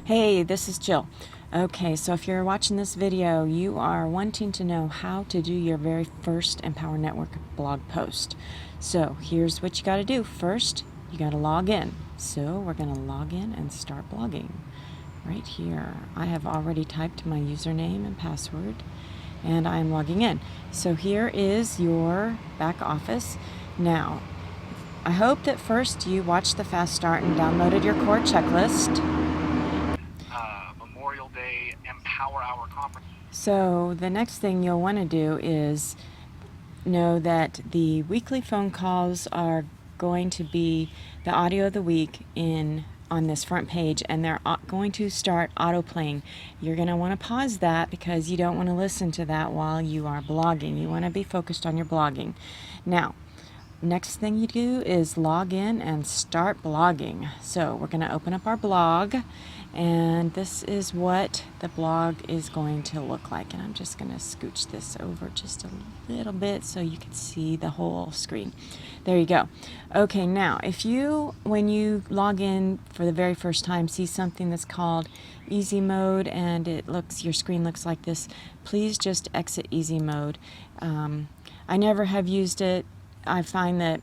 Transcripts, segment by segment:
Hey, this is Jill. Okay, so if you're watching this video, you are wanting to know how to do your very first Empower Network blog post. So here's what you got to do. First, you got to log in. So we're going to log in and start blogging right here. I have already typed my username and password, and I'm logging in. So here is your back office. Now, I hope that first you watched the fast start and downloaded your core checklist. Memorial Day Empower Hour Conference. So the next thing you'll want to do is know that the weekly phone calls are going to be the audio of the week on this front page, and they're going to start auto playing. You're going to want to pause that because you don't want to listen to that while you are blogging. You want to be focused on your blogging. Now, next thing you do is log in and start blogging. So we're going to open up our blog, and this is what the blog is going to look like. And I'm just going to scooch this over just a little bit so you can see the whole screen. There you go. Okay, now if you, when you log in for the very first time, see something that's called easy mode and your screen looks like this, please just exit easy mode. I never have used it. I find that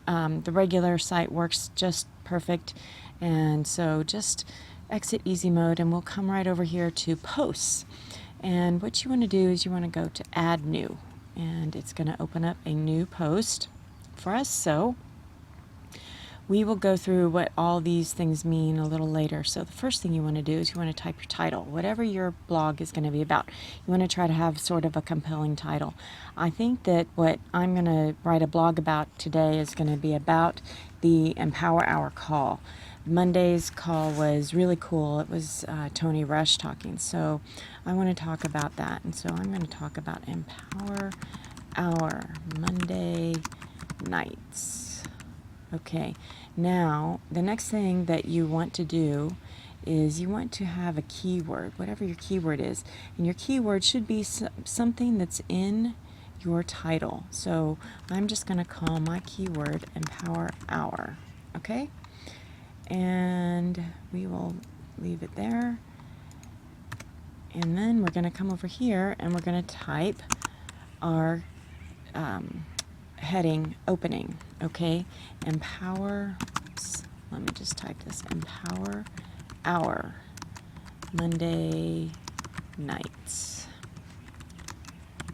the regular site works just perfect, and so just exit easy mode and we'll come right over here to posts. And what you want to do is you want to go to add new, and it's going to open up a new post for us. So we will go through what all these things mean a little later. So the first thing you want to do is you want to type your title, whatever your blog is going to be about. You want to try to have sort of a compelling title. I think that what I'm going to write a blog about today is going to be about the Empower Hour call. Monday's call was really cool. It was Tony Rush talking. So I want to talk about that. And so I'm going to talk about Empower Hour Monday nights. Okay, now the next thing that you want to do is you want to have a keyword, whatever your keyword is. And your keyword should be something that's in your title. So I'm just going to call my keyword Empower Hour. Okay? And we will leave it there. And then we're going to come over here and we're going to type our heading opening. Okay, Empower, let me just type this, Empower Hour Monday nights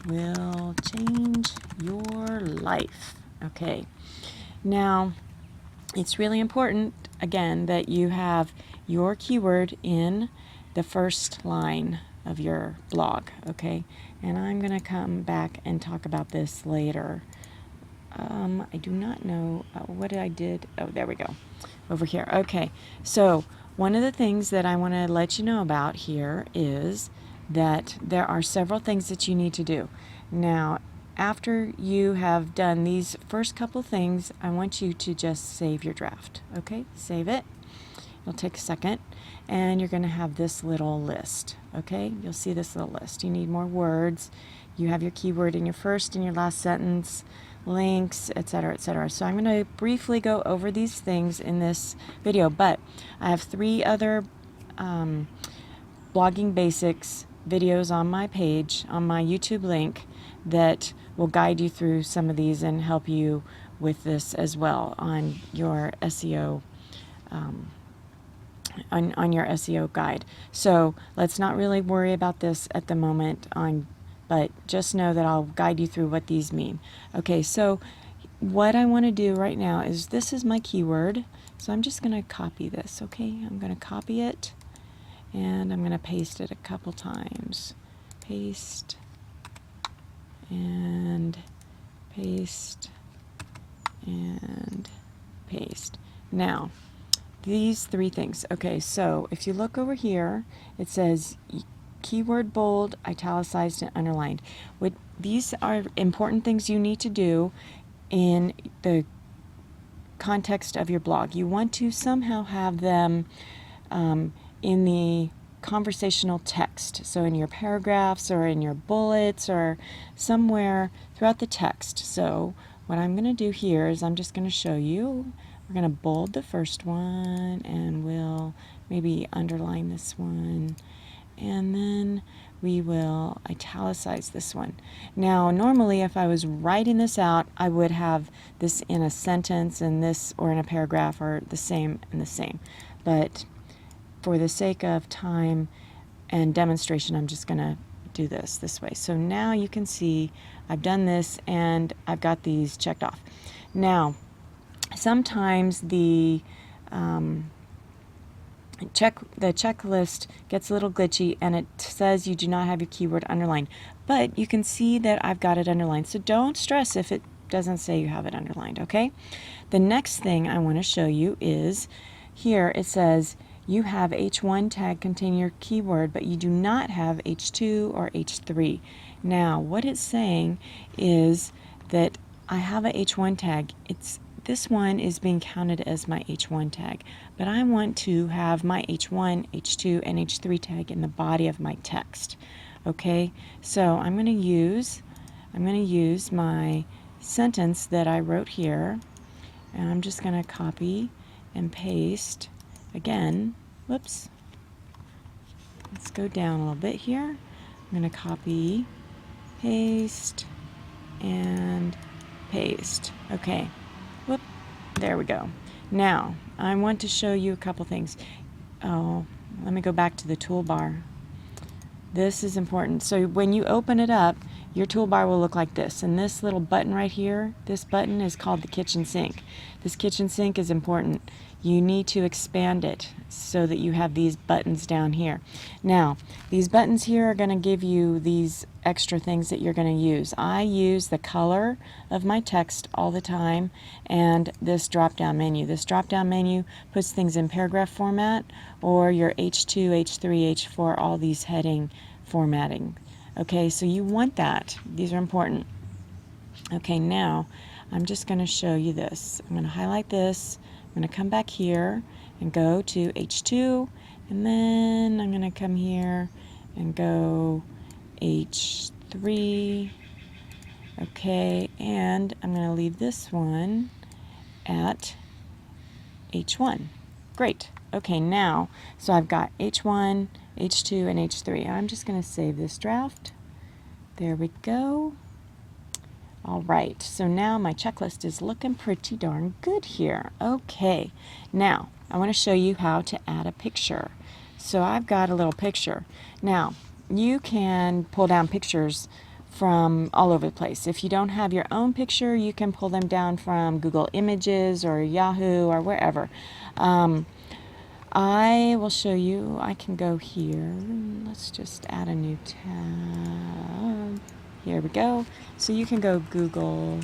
will change your life. Okay, now it's really important again that you have your keyword in the first line of your blog. Okay, and I'm going to come back and talk about this later. I do not know what I did. Oh, there we go. Over here. Okay. So one of the things that I want to let you know about here is that there are several things that you need to do. Now, after you have done these first couple things, I want you to just save your draft. Okay? Save it. It'll take a second. And you're going to have this little list. Okay? You'll see this little list. You need more words. You have your keyword in your first and your last sentence, links, etc., etc. So I'm going to briefly go over these things in this video, but I have 3 other blogging basics videos on my page, on my YouTube link, that will guide you through some of these and help you with this as well on your SEO on your SEO guide. So let's not really worry about this at the moment, but just know that I'll guide you through what these mean. Okay, so what I want to do right now is, this is my keyword, so I'm just going to copy this. Okay, I'm going to copy it and I'm going to paste it a couple times. Paste and paste and paste. Now, these 3 things. Okay, so if you look over here, it says keyword bold, italicized, and underlined. These are important things you need to do in the context of your blog. You want to somehow have them in the conversational text. So in your paragraphs or in your bullets or somewhere throughout the text. So what I'm going to do here is I'm just going to show you. We're going to bold the first one and we'll maybe underline this one, and then we will italicize this one. Now, normally if I was writing this out, I would have this in a sentence and this, or in a paragraph, or the same and the same. But for the sake of time and demonstration, I'm just going to do this way. So now you can see I've done this and I've got these checked off. Now, sometimes the checklist gets a little glitchy and it says you do not have your keyword underlined, but you can see that I've got it underlined, so don't stress if it doesn't say you have it underlined, okay? The next thing I want to show you is here it says you have H1 tag containing your keyword, but you do not have H2 or H3. Now, what it's saying is that I have a H1 tag. This one is being counted as my H1 tag, but I want to have my H1, H2, and H3 tag in the body of my text. Okay, so I'm going to use my sentence that I wrote here, and I'm just going to copy and paste again. Whoops. Let's go down a little bit here. I'm going to copy, paste, and paste. Okay. Whoop. There we go. Now, I want to show you a couple things. Oh, let me go back to the toolbar. This is important. So when you open it up, your toolbar will look like this. And this little button right here, this button is called the kitchen sink. This kitchen sink is important. You need to expand it so that you have these buttons down here. Now, these buttons here are going to give you these extra things that you're going to use. I use the color of my text all the time and this drop-down menu. This drop-down menu puts things in paragraph format or your H2, H3, H4, all these heading formatting. Okay, so you want that. These are important. Okay, now I'm just going to show you this. I'm going to highlight this. I'm going to come back here and go to H2, and then I'm going to come here and go H3. Okay, and I'm going to leave this one at H1. Great. Okay, now, so I've got H1, H2, and H3. I'm just going to save this draft. There we go. All right, so now my checklist is looking pretty darn good here. Okay, now I want to show you how to add a picture. So I've got a little picture. Now, you can pull down pictures from all over the place. If you don't have your own picture, you can pull them down from Google Images or Yahoo or wherever. I will show you. I can go here. Let's just add a new tab. Here we go. So you can go Google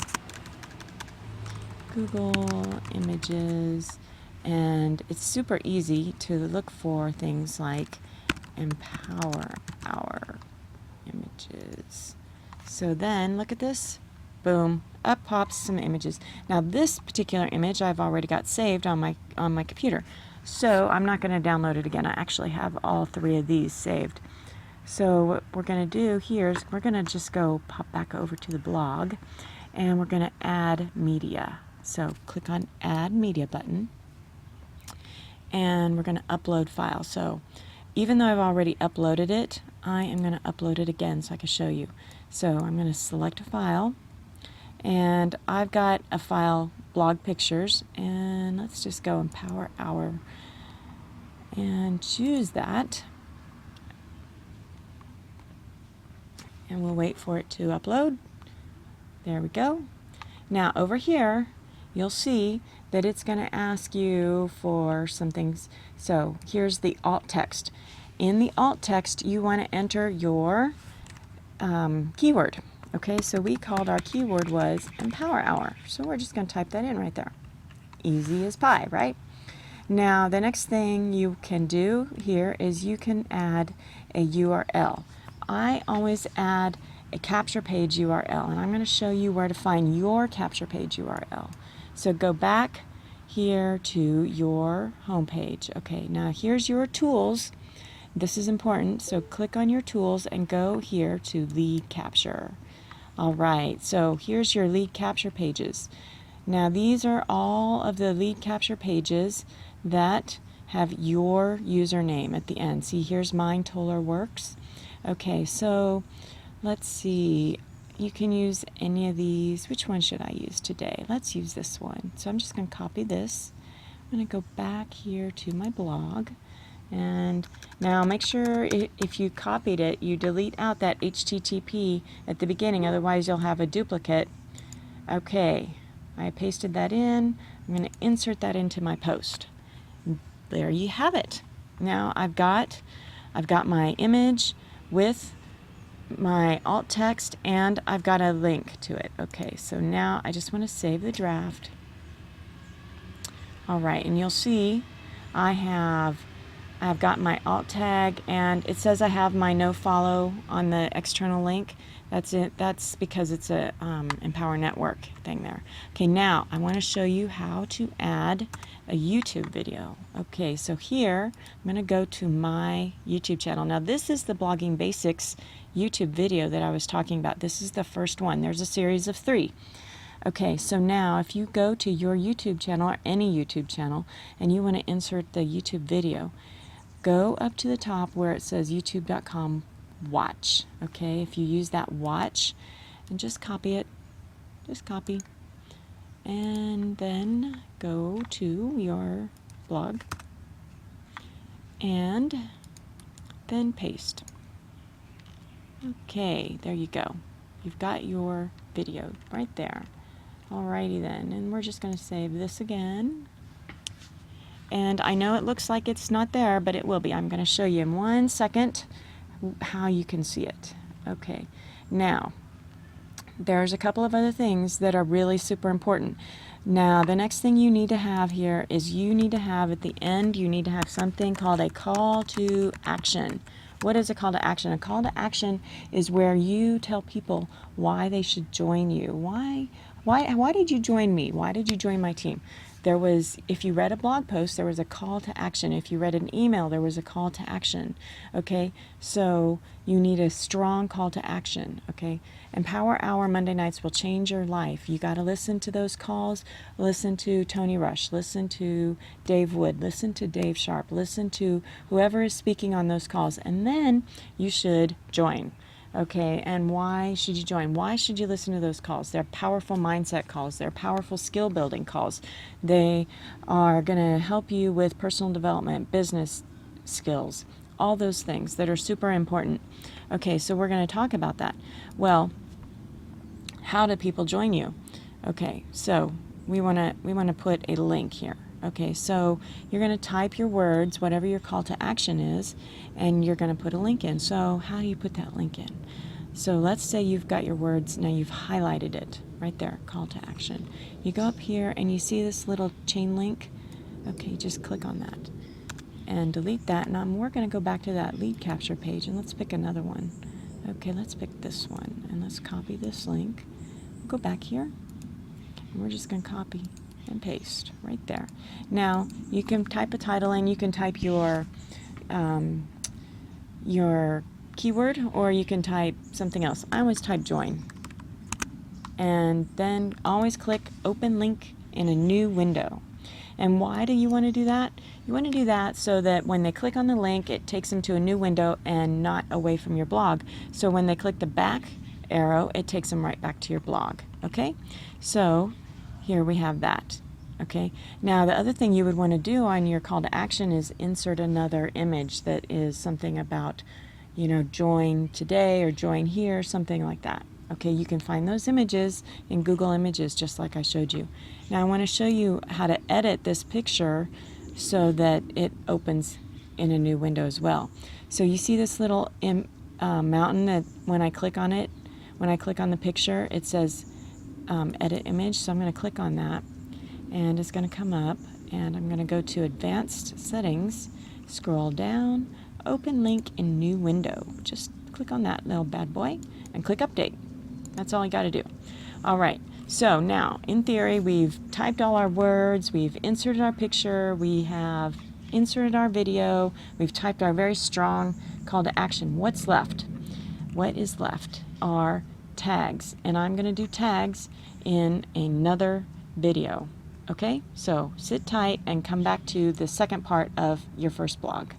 Images, and it's super easy to look for things like Empower Our Images. So then look at this. Boom, up pops some images. Now this particular image I've already got saved on my computer, so I'm not going to download it again. I actually have all three of these saved. So what we're going to do here is we're going to just go pop back over to the blog, and we're going to add media. So click on Add Media button, and we're going to upload file. So even though I've already uploaded it, I am going to upload it again so I can show you. So I'm going to select a file, and I've got a file, blog pictures, and let's just go Empower Our and choose that. And we'll wait for it to upload. There we go. Now over here, you'll see that it's going to ask you for some things. So here's the alt text. In the alt text, you want to enter your keyword. Okay, so we called our keyword was Empower Hour. So we're just going to type that in right there. Easy as pie, right? Now the next thing you can do here is you can add a URL. I always add a capture page URL, and I'm going to show you where to find your capture page URL. So go back here to your home page. Okay, now here's your tools. This is important, so click on your tools and go here to lead capture. All right, so here's your lead capture pages. Now these are all of the lead capture pages that have your username at the end. See, here's mine, Toler Works. Okay, so let's see. You can use any of these. Which one should I use today? Let's use this one. So I'm just going to copy this. I'm going to go back here to my blog. And now make sure if you copied it, you delete out that HTTP at the beginning, otherwise you'll have a duplicate. Okay, I pasted that in. I'm going to insert that into my post. There you have it. Now I've got my image with my alt text and I've got a link to it. Okay, so now I just want to save the draft. All right, and you'll see I've got my alt tag, and it says I have my no follow on the external link. That's it. That's because it's a Empower Network thing there. Okay, now I want to show you how to add a YouTube video. Okay, so here I'm going to go to my YouTube channel. Now this is the Blogging Basics YouTube video that I was talking about. This is the first one. There's a series of 3. Okay, so now if you go to your YouTube channel or any YouTube channel and you want to insert the YouTube video, go up to the top where it says youtube.com watch. Okay, if you use that watch and just copy it, just copy, and then go to your blog and then paste. Okay, there you go. You've got your video right there. Alrighty then, and we're just going to save this again. And I know it looks like it's not there, but it will be. I'm going to show you in 1 second how you can see it. Okay, now there's a couple of other things that are really super important. Now the next thing you need to have here is you need to have at the end, you need to have something called a call to action. What is a call to action? A call to action is where you tell people why they should join you. Why did you join me? Why did you join my team? There was, if you read a blog post, there was a call to action. If you read an email, there was a call to action. Okay, so you need a strong call to action. Okay, Empower Hour Monday nights will change your life. You got to listen to those calls. Listen to Tony Rush. Listen to Dave Wood. Listen to Dave Sharp. Listen to whoever is speaking on those calls, and then you should join. Okay, and why should you join? Why should you listen to those calls? They're powerful mindset calls. They're powerful skill building calls. They are going to help you with personal development, business skills, all those things that are super important. Okay, so we're going to talk about that. Well, how do people join you? Okay, so we want to put a link here. Okay, so you're going to type your words, whatever your call to action is, and you're going to put a link in. So how do you put that link in? So let's say you've got your words, now you've highlighted it right there, call to action. You go up here and you see this little chain link. Okay, just click on that and delete that. Now we're going to go back to that lead capture page and let's pick another one. Okay, let's pick this one and let's copy this link. Go back here and we're just going to copy and paste right there. Now you can type a title in, you can type your keyword, or you can type something else. I always type join, and then always click open link in a new window. And why do you want to do that? You want to do that so that when they click on the link, it takes them to a new window and not away from your blog. So when they click the back arrow, it takes them right back to your blog. Okay, so here we have that. Okay, now the other thing you would want to do on your call to action is insert another image that is something about, you know, join today or join here, something like that. Okay, you can find those images in Google Images just like I showed you. Now I want to show you how to edit this picture so that it opens in a new window as well. So you see this little mountain that when I click on it, when I click on the picture, it says edit image. So I'm going to click on that and it's going to come up, and I'm going to go to advanced settings, scroll down, open link in new window. Just click on that little bad boy and click update. That's all you got to do. All right, so now in theory we've typed all our words, we've inserted our picture, we have inserted our video, we've typed our very strong call to action. What's left? What is left are tags, and I'm going to do tags in another video. Okay, so sit tight and come back to the second part of your first blog.